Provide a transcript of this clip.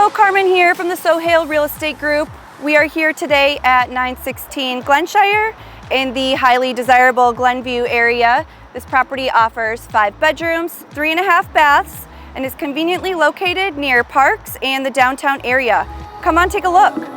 Hello, Carmen here from the Sohail Real Estate Group. We are here today at 916 Glenshire in the highly desirable Glenview area. This property offers 5 bedrooms, 3.5 baths, and is conveniently located near parks and the downtown area. Come on, take a look.